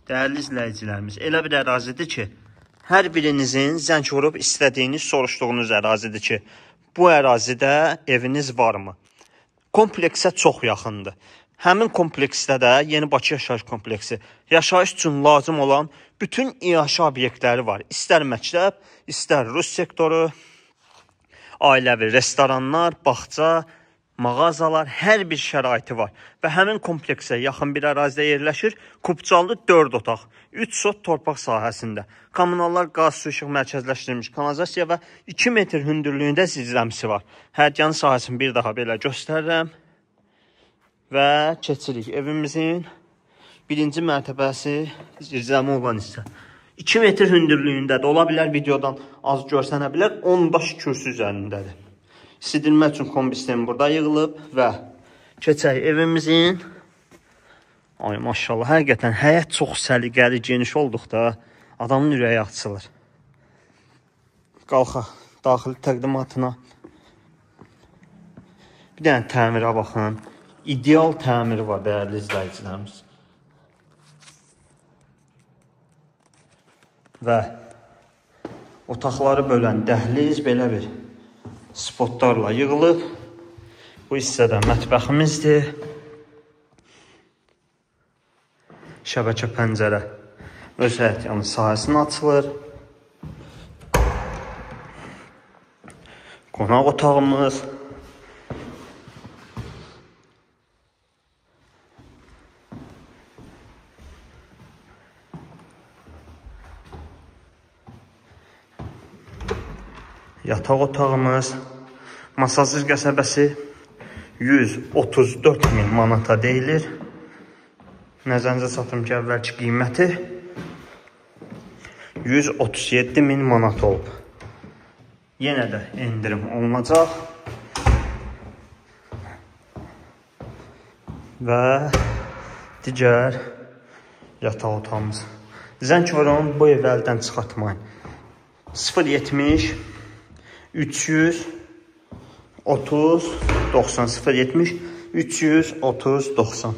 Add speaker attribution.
Speaker 1: Dəyərli izləyicilərimiz, elə bir ərazidir ki, hər birinizin zəng vurub istədiyiniz, soruşduğunuz ərazidir ki, bu ərazidə eviniz varmı? Kompleksə çox yaxındır. Həmin kompleksdə də Yeni Bakı yaşayış kompleksi, yaşayış üçün lazım olan bütün iaşə obyektləri var. İstər məktəb, istər rus sektoru, ailəvi restoranlar, bağça, mağazalar, hər bir şəraiti var. Və həmin kompleksə yaxın bir ərazidə yerləşir. Kubcalı 4 otaq, 3 sot torpaq sahəsində. Kommunallar, qaz, su, işıq mərkəzləşdirilmiş kanalizasiya və 2 metr hündürlüyündə zirzəmisi var. Hərgənin sahəsini bir daha belə göstərirəm. Və keçirik evimizin birinci mərtəbəsi zirzəmi olan hissə. 2 metr hündürlüyündədir. Ola bilər videodan az görsənə bilər. 10 daş kürsü üzərindədir. İsidilmə üçün kombi sistemi burada yığılıb və keçək evimizin. Ay maşallah, həqiqətən həyət çox səliqəli, geniş olduqda adamın ürəyi açılır. Qalxaq daxili təqdimatına. Bir dənə təmirə baxın. İdeal təmiri var, dəyərli izləyicilərimiz. Və otaqları bölən dəhliz belə bir spotlarla yığılıb. Bu hissədə mətbəximizdir. Şəbəkə pəncərə öz həyətyanı sahəsinə açılır. Qonaq otağımız. Yataq otağımız. Masazır qəsəbəsi 134 min manata deyilir. Nəzərinizə çatdırım ki, əvvəlki qiyməti 137 min manat olub. Yenə də endirim olunacaq. Və digər yataq otağımız. Zəng vurun, bu evi əldən çıxartmayın. 070 330 90 070 330 90